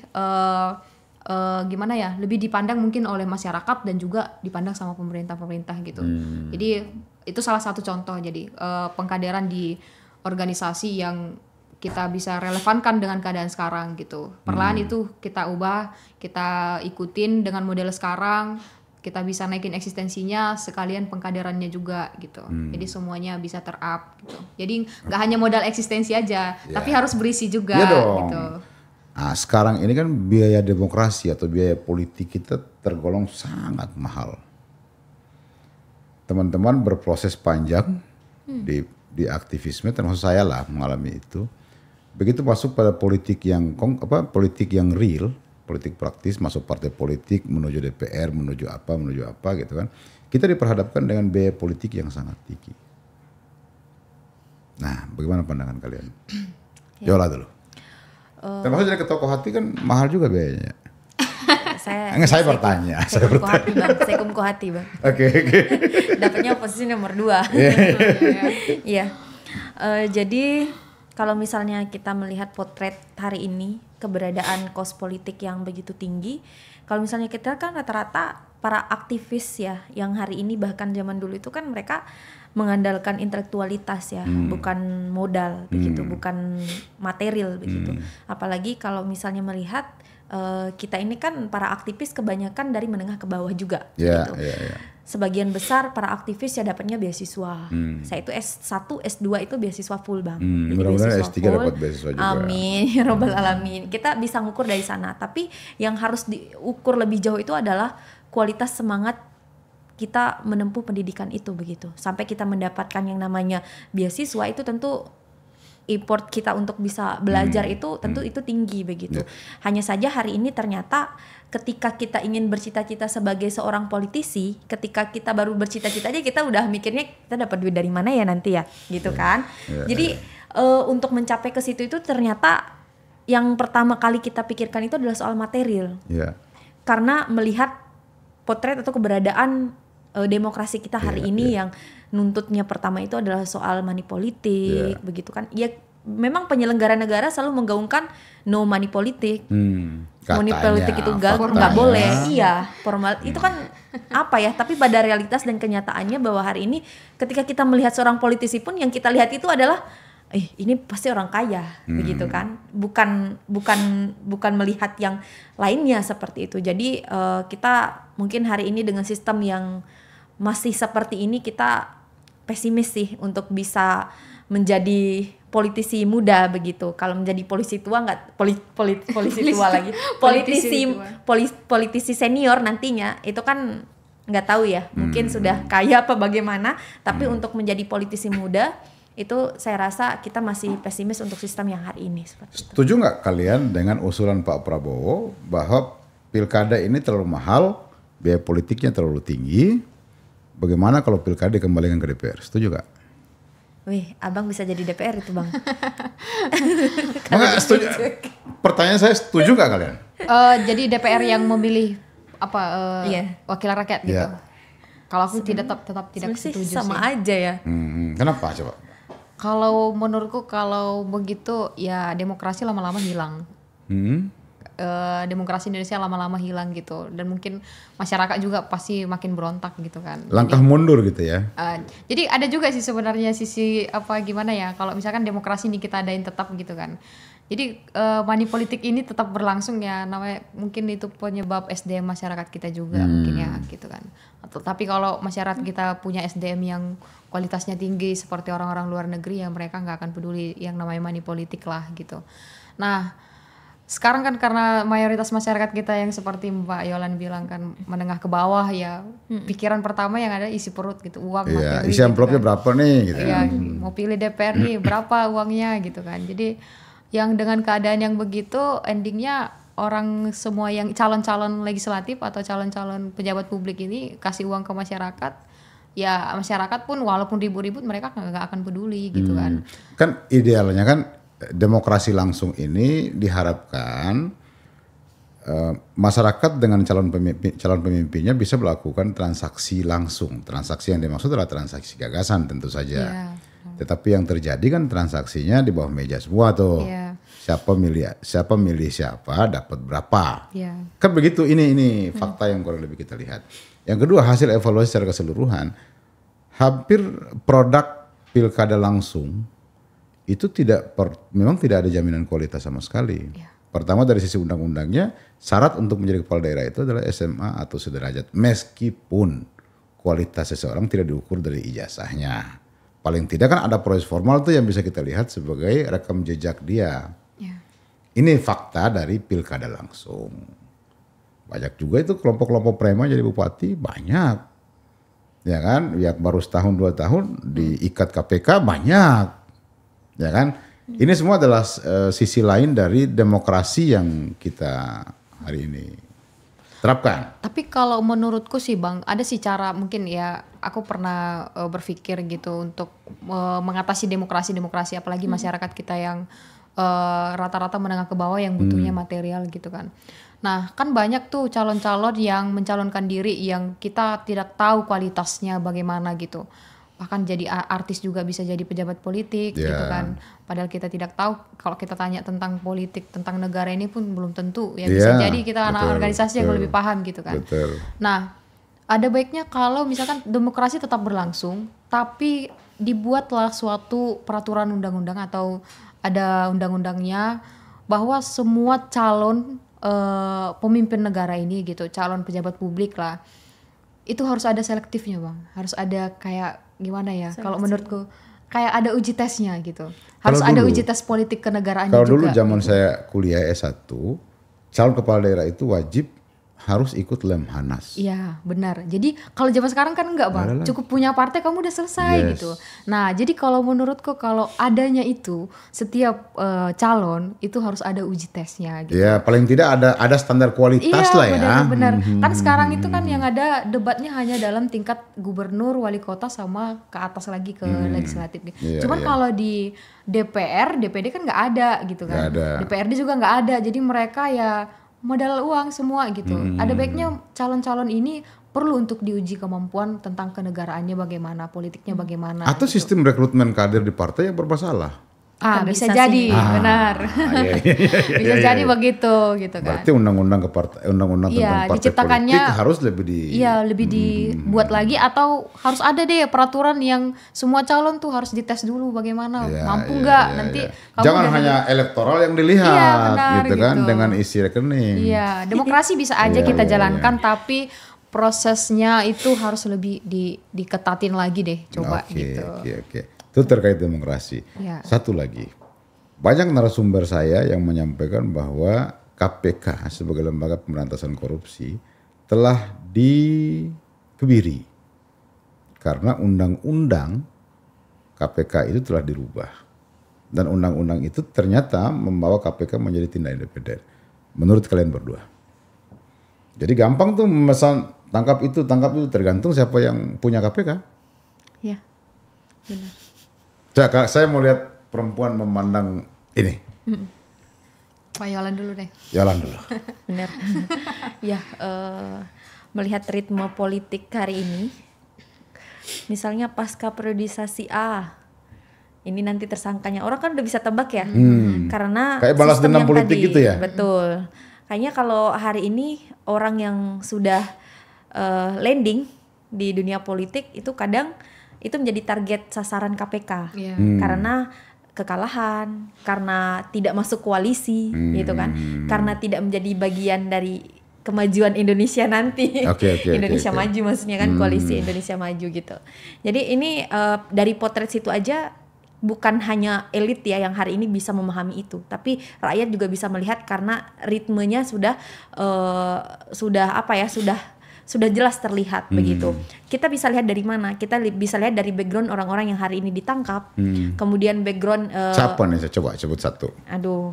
gimana ya, lebih dipandang mungkin oleh masyarakat dan juga dipandang sama pemerintah gitu. Jadi itu salah satu contoh. Jadi pengkaderan di organisasi yang kita bisa relevankan dengan keadaan sekarang gitu. Perlahan itu kita ubah, kita ikutin dengan model sekarang. Kita bisa naikin eksistensinya sekalian pengkaderannya juga gitu. Jadi semuanya bisa ter-up gitu. Jadi nggak hanya modal eksistensi aja, tapi harus berisi juga gitu. Nah, sekarang ini kan biaya demokrasi atau biaya politik kita tergolong sangat mahal. Teman-teman berproses panjang di aktivisme, termasuk saya lah mengalami itu. Begitu masuk pada politik yang real, politik praktis, masuk partai politik, menuju DPR, menuju apa gitu kan. Kita diperhadapkan dengan biaya politik yang sangat tinggi. Nah, bagaimana pandangan kalian? Yola dulu. Termasuk jadi ketua Kohati kan mahal juga biayanya. Saya bertanya. Saya kum Kohati, Bang. Oke. Dapatnya posisi nomor 2. Iya. Jadi kalau misalnya kita melihat potret hari ini, keberadaan kos politik yang begitu tinggi, kalau misalnya kita kan rata-rata para aktivis ya, yang hari ini bahkan zaman dulu itu kan mereka mengandalkan intelektualitas ya, bukan modal begitu, bukan material begitu. Apalagi kalau misalnya melihat kita ini kan para aktivis kebanyakan dari menengah ke bawah juga gitu. Sebagian besar para aktivis ya dapatnya beasiswa. Saya itu S1, S2 itu beasiswa full, Bang. Mudah-mudahan S3 dapat beasiswa juga. Amin, ya robbal alamin. Kita bisa ngukur dari sana, tapi yang harus diukur lebih jauh itu adalah kualitas semangat kita menempuh pendidikan itu begitu. Sampai kita mendapatkan yang namanya beasiswa itu tentu effort kita untuk bisa belajar itu tentu itu tinggi begitu. Hanya saja hari ini ternyata ketika kita ingin bercita-cita sebagai seorang politisi, ketika kita baru bercita-cita aja kita udah mikirnya kita dapat duit dari mana ya nanti ya, gitu kan. Jadi untuk mencapai ke situ itu ternyata yang pertama kali kita pikirkan itu adalah soal material. Karena melihat potret atau keberadaan demokrasi kita hari ini yang nuntutnya pertama itu adalah soal money politik, begitu kan. Ya memang penyelenggara negara selalu menggaungkan no money politik. Money politik itu nggak boleh. Iya, formal itu kan apa ya, tapi pada realitas dan kenyataannya bahwa hari ini ketika kita melihat seorang politisi pun yang kita lihat itu adalah ini pasti orang kaya, begitu kan. Bukan melihat yang lainnya seperti itu. Jadi kita mungkin hari ini dengan sistem yang masih seperti ini kita pesimis sih untuk bisa menjadi politisi muda begitu. Kalau menjadi polisi tua nggak polisi tua lagi. Politisi senior nantinya itu kan nggak tahu ya. Mungkin sudah kaya apa bagaimana. Tapi untuk menjadi politisi muda itu saya rasa kita masih pesimis untuk sistem yang hari ini. Setuju nggak kalian dengan usulan Pak Prabowo bahwa pilkada ini terlalu mahal, biaya politiknya terlalu tinggi? Bagaimana kalau pilkada dikembalikan ke DPR? Setuju gak? Wih, abang bisa jadi DPR itu, Bang. Setuju. Pertanyaan saya, setuju gak kalian? Jadi DPR yang memilih apa wakil rakyat gitu. Iya. Kalau aku tetap tidak setuju sama sih. aja ya. Kenapa coba? Kalau menurutku kalau begitu ya demokrasi lama-lama hilang. Demokrasi Indonesia lama-lama hilang gitu, dan mungkin masyarakat juga pasti makin berontak gitu kan. Langkah mundur gitu ya. Jadi ada juga sih sebenarnya sisi apa gimana ya, kalau misalkan demokrasi ini kita adain tetap gitu kan. Jadi money politik ini tetap berlangsung ya, namanya mungkin itu penyebab SDM masyarakat kita juga mungkin ya gitu kan. Tapi kalau masyarakat kita punya SDM yang kualitasnya tinggi seperti orang-orang luar negeri ya, mereka nggak akan peduli yang namanya money politik lah gitu. Nah sekarang kan karena mayoritas masyarakat kita yang seperti Mbak Yolan bilang kan menengah ke bawah ya, pikiran pertama yang ada isi perut gitu, uang materi. Isi amplopnya gitu berapa nih gitu. Iya, mau pilih DPR nih berapa uangnya gitu kan. Jadi yang dengan keadaan yang begitu endingnya orang semua yang calon-calon legislatif atau calon-calon pejabat publik ini kasih uang ke masyarakat, ya masyarakat pun walaupun ribut-ribut mereka nggak akan peduli gitu kan. Kan idealnya kan demokrasi langsung ini diharapkan masyarakat dengan calon pemimpinnya bisa melakukan transaksi langsung. Transaksi yang dimaksud adalah transaksi gagasan tentu saja. Tetapi yang terjadi kan transaksinya di bawah meja semua tuh. Siapa milih siapa dapat berapa. Kan begitu, ini fakta yang kurang lebih kita lihat. Yang kedua, hasil evaluasi secara keseluruhan, hampir produk pilkada langsung itu memang tidak ada jaminan kualitas sama sekali. Pertama dari sisi undang-undangnya, syarat untuk menjadi kepala daerah itu adalah SMA atau sederajat, meskipun kualitas seseorang tidak diukur dari ijazahnya. Paling tidak kan ada proses formal tuh yang bisa kita lihat sebagai rekam jejak dia. Ini fakta dari pilkada langsung. Banyak juga itu kelompok-kelompok preman jadi bupati, banyak. Ya kan, ya baru setahun 2 tahun diikat KPK banyak. Ya kan, ini semua adalah sisi lain dari demokrasi yang kita hari ini terapkan. Tapi kalau menurutku sih Bang, ada sih cara mungkin ya, aku pernah berpikir gitu untuk mengatasi demokrasi apalagi masyarakat kita yang rata-rata menengah ke bawah yang butuhnya material gitu kan. Nah kan banyak tuh calon-calon yang mencalonkan diri yang kita tidak tahu kualitasnya bagaimana gitu. Bahkan jadi artis juga bisa jadi pejabat politik gitu kan. Padahal kita tidak tahu, kalau kita tanya tentang politik, tentang negara ini pun belum tentu ya, bisa jadi kita anak organisasi yang lebih paham gitu kan. Nah ada baiknya kalau misalkan demokrasi tetap berlangsung tapi dibuatlah suatu peraturan undang-undang atau ada undang-undangnya bahwa semua calon pemimpin negara ini gitu, calon pejabat publik lah, itu harus ada selektifnya Bang, harus ada kayak gimana ya, kalau menurutku kayak ada uji tesnya gitu, harus ada uji tes politik kenegaraannya juga. Kalau dulu zaman saya kuliah S1, calon kepala daerah itu wajib harus ikut Lemhanas. Iya benar. Jadi kalau zaman sekarang kan enggak Bang, cukup punya partai kamu udah selesai gitu. Nah jadi kalau menurutku kalau adanya itu setiap calon itu harus ada uji tesnya gitu. Ya paling tidak ada standar kualitas lah ya. Benar. Kan sekarang itu kan yang ada debatnya hanya dalam tingkat gubernur, wali kota sama ke atas lagi ke legislatif. Cuman kalau di DPR, DPD kan nggak ada gitu kan. DPRD juga nggak ada. Jadi mereka ya modal uang semua gitu. Ada baiknya calon-calon ini perlu untuk diuji kemampuan tentang kenegaraannya bagaimana, politiknya bagaimana. Atau gitu. Sistem rekrutmen kader di partai yang bermasalah. Bisa jadi, benar. Bisa jadi begitu gitu kan. Berarti undang-undang tentang partai politik harus lebih dibuat lagi, atau harus ada deh peraturan yang semua calon tuh harus dites dulu bagaimana, mampu nggak nanti. Jangan hanya elektoral yang dilihat, benar, gitu kan, dengan isi rekening. Iya, demokrasi bisa aja kita jalankan, tapi prosesnya itu harus lebih diketatin lagi deh, coba gitu. Oke. Itu terkait demokrasi. Satu lagi, banyak narasumber saya yang menyampaikan bahwa KPK sebagai lembaga pemberantasan korupsi telah dikebiri karena undang-undang KPK itu telah dirubah, dan undang-undang itu ternyata membawa KPK menjadi tindak independen. Menurut kalian berdua, jadi gampang tuh memesan tangkap itu tergantung siapa yang punya KPK. Iya, benar. Saya mau lihat perempuan memandang ini. Pak Yolan dulu deh. Yolan dulu. Benar. Ya, melihat ritme politik hari ini, misalnya pasca periodisasi A, ini nanti tersangkanya orang kan udah bisa tebak ya, karena kayak balas sistem dendam yang politik tadi, gitu ya. Betul. Kayaknya kalau hari ini orang yang sudah landing di dunia politik itu kadang itu menjadi target sasaran KPK, karena kekalahan, karena tidak masuk koalisi, gitu kan, karena tidak menjadi bagian dari kemajuan Indonesia nanti. Indonesia Maju maksudnya kan, koalisi Indonesia Maju gitu. Jadi ini dari potret situ aja bukan hanya elit ya yang hari ini bisa memahami itu, tapi rakyat juga bisa melihat karena ritmenya sudah jelas terlihat begitu. Kita bisa lihat dari mana? Kita bisa lihat dari background orang-orang yang hari ini ditangkap. Kemudian background siapa nih? Saya coba sebut satu. Aduh.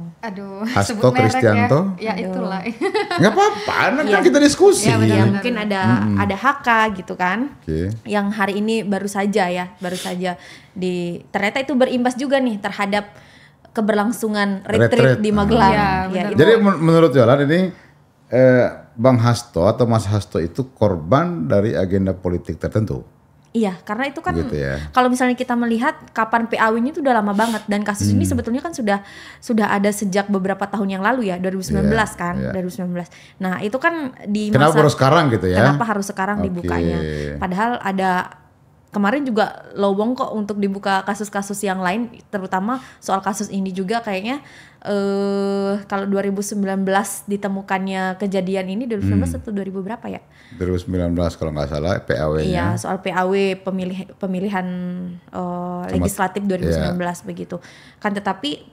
Hasto Sebut merek Kristianto. ya itulah. Nggak apa-apa, kan kita diskusi. Ya, mungkin ada HK gitu kan. Okay. Yang hari ini baru saja ternyata itu berimbas juga nih terhadap keberlangsungan retreat di Magelang. Ya, jadi menurut Yolan ini Bang Hasto atau Mas Hasto itu korban dari agenda politik tertentu. Iya, karena itu kan Gitu ya. kalau misalnya kita melihat kapan PAW-nya itu udah lama banget, dan kasus ini sebetulnya kan sudah ada sejak beberapa tahun yang lalu ya, 2019 kan, 2019. Nah, itu kan di masa Kenapa baru sekarang gitu ya? Kenapa harus sekarang dibukanya? Padahal ada kemarin juga lowong kok untuk dibuka kasus-kasus yang lain, terutama soal kasus ini juga kayaknya kalau 2019 ditemukannya kejadian ini 2019 atau 2000 berapa ya? 2019 kalau nggak salah PAW-nya. Iya, soal PAW pemilihan legislatif 2019 begitu. Kan tetapi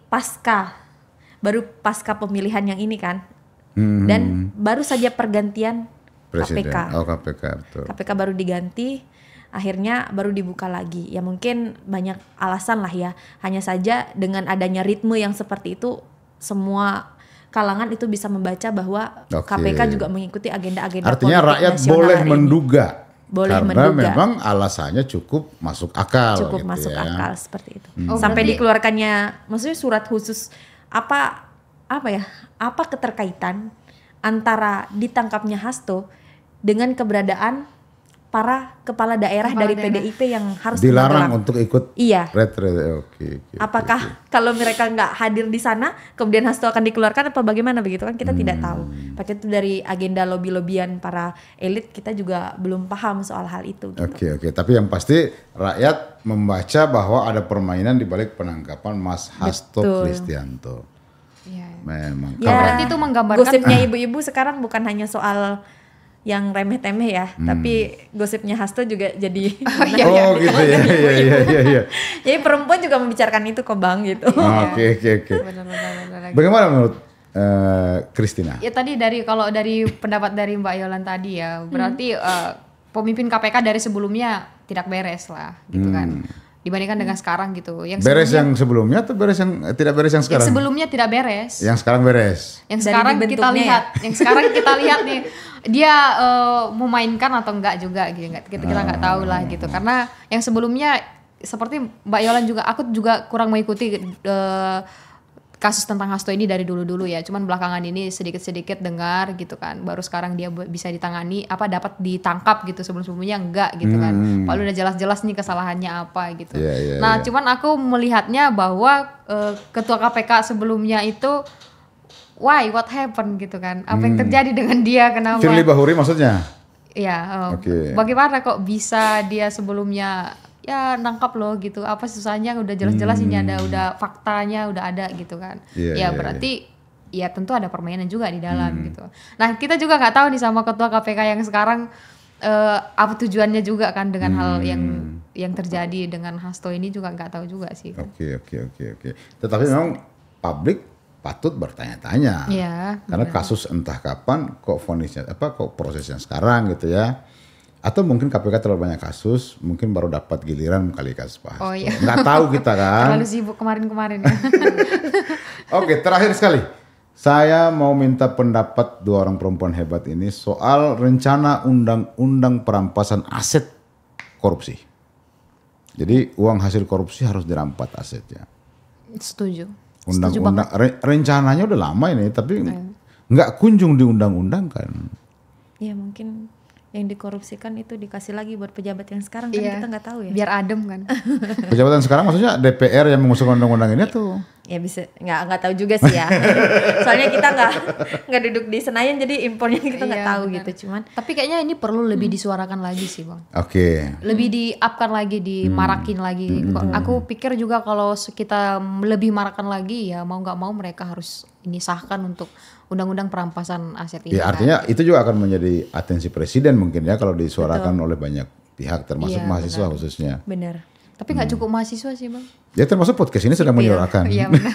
baru pasca pemilihan yang ini kan. Dan baru saja pergantian Presiden. KPK. Oh, KPK betul. KPK baru diganti, akhirnya baru dibuka lagi. Ya mungkin banyak alasan lah ya. Hanya saja dengan adanya ritme yang seperti itu, semua kalangan itu bisa membaca bahwa KPK juga mengikuti agenda-agenda politik nasional. Artinya rakyat boleh menduga. Karena memang alasannya cukup masuk akal. Cukup gitu masuk ya. akal seperti itu. Sampai dikeluarkannya, maksudnya surat khusus apa keterkaitan antara ditangkapnya Hasto dengan keberadaan para kepala daerah dari PDIP yang harus dilarang untuk ikut retreat. Apakah kalau mereka nggak hadir di sana kemudian Hasto akan dikeluarkan apa bagaimana begitu kan, kita tidak tahu. Pakai itu dari agenda lobby-lobbyan para elit, kita juga belum paham soal hal itu gitu. Oke. Tapi yang pasti rakyat membaca bahwa ada permainan di balik penangkapan Mas Hasto Kristianto. Memang. Ya, berarti itu menggambarkan gosipnya ibu-ibu sekarang bukan hanya soal yang remeh-temeh ya, tapi gosipnya Hasto juga jadi gitu ya. Iya. Jadi perempuan juga membicarakan itu kok Bang gitu. Oke. benar. Bagaimana menurut Christina? Ya tadi kalau dari pendapat dari Mbak Yolan tadi ya, berarti pemimpin KPK dari sebelumnya tidak beres lah gitu kan. Dibandingkan dengan sekarang gitu. Yang beres yang sebelumnya atau beres yang tidak beres yang sekarang? Yang sebelumnya tidak beres. Yang sekarang beres. Yang sekarang kita lihat, nih dia memainkan atau enggak juga gitu. Kita nggak tahu lah gitu. Karena yang sebelumnya seperti Mbak Yolan juga, aku juga kurang mengikuti kasus tentang Hasto ini dari dulu-dulu ya. Cuman belakangan ini sedikit-sedikit dengar gitu kan. Baru sekarang dia bisa ditangani, dapat ditangkap gitu. Sebelum-sebelumnya enggak gitu kan. Padahal udah jelas-jelas nih kesalahannya apa gitu. Cuman aku melihatnya bahwa ketua KPK sebelumnya itu what happened gitu kan. Apa yang terjadi dengan dia, kenapa? Firly Bahuri maksudnya? Iya, bagaimana kok bisa dia sebelumnya ya nangkap loh gitu, apa susahnya, udah jelas-jelas ini udah faktanya udah ada gitu kan. Berarti ya tentu ada permainan juga di dalam gitu. Nah kita juga nggak tahu nih sama ketua KPK yang sekarang apa tujuannya juga kan dengan hal yang terjadi dengan Hasto ini, juga nggak tahu juga sih. Oke. Tetapi memang publik patut bertanya-tanya. Karena kasus entah kapan kok vonisnya kok prosesnya sekarang gitu ya. Atau mungkin KPK terlalu banyak kasus, mungkin baru dapat giliran kali kasus Pak Hasto. Nggak tahu kita kan. Terlalu sibuk kemarin-kemarin ya. Oke, terakhir sekali. Saya mau minta pendapat dua orang perempuan hebat ini soal rencana undang-undang perampasan aset korupsi. Jadi uang hasil korupsi harus dirampas asetnya. Setuju. undang-undang rencananya udah lama ini, tapi nggak kunjung diundang-undangkan. Ya mungkin yang dikorupsikan itu dikasih lagi buat pejabat yang sekarang kan kita nggak tahu ya. Biar adem kan. Pejabat yang sekarang maksudnya DPR yang mengusulkan undang-undang ini tuh. Ya bisa nggak tahu juga sih ya. Soalnya kita nggak duduk di Senayan jadi impornya kita nggak tahu benar. Gitu. Cuman tapi kayaknya ini perlu lebih disuarakan lagi sih Bang. Oke. Lebih di-upkan lagi, dimarakin lagi. Aku pikir juga kalau kita lebih marakan lagi ya mau nggak mau mereka harus ini sahkan untuk undang-undang perampasan aset ini. Ya artinya itu juga akan menjadi atensi presiden mungkin ya kalau disuarakan oleh banyak pihak termasuk mahasiswa khususnya. Benar. Tapi nggak cukup mahasiswa sih Bang. Ya termasuk podcast ini sedang menyuarakan. Iya benar.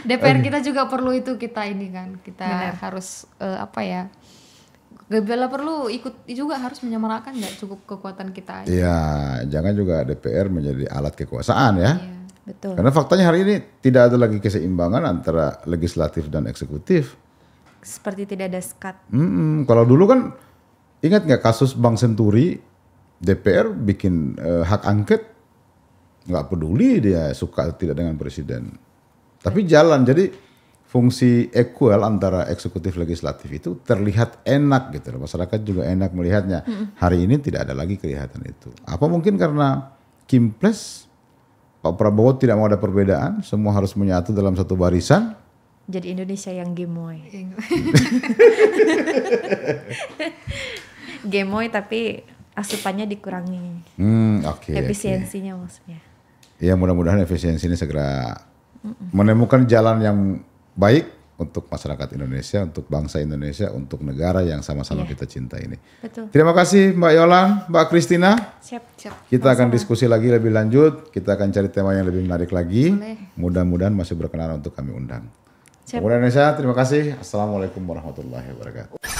DPR kita juga perlu itu kita ini kan. Kita harus apa ya. Gebela perlu ikut juga harus menyemarakan nggak cukup kekuatan kita aja. Iya jangan juga DPR menjadi alat kekuasaan ya. Iya. Betul. Karena faktanya hari ini tidak ada lagi keseimbangan antara legislatif dan eksekutif. Seperti tidak ada sekat. Kalau dulu kan ingat nggak kasus Bank Senturi, DPR bikin hak angket, nggak peduli dia suka atau tidak dengan presiden. Tapi jalan, jadi fungsi equal antara eksekutif legislatif itu terlihat enak gitu. Masyarakat juga enak melihatnya. Hari ini tidak ada lagi kelihatan itu. Apa mungkin karena Kimpres, Pak Prabowo tidak mau ada perbedaan, semua harus menyatu dalam satu barisan. Jadi Indonesia yang gemoy. Gemoy tapi asupannya dikurangi. Efisiensinya maksudnya. Ya mudah-mudahan efisiensi ini segera menemukan jalan yang baik untuk masyarakat Indonesia, untuk bangsa Indonesia, untuk negara yang sama-sama kita cinta ini. Betul. Terima kasih Mbak Yolan, Mbak Christina. Siap. Kita akan diskusi lagi lebih lanjut, kita akan cari tema yang lebih menarik lagi. Mudah-mudahan masih berkenan untuk kami undang. Pemuda Indonesia, terima kasih. Assalamualaikum warahmatullahi wabarakatuh.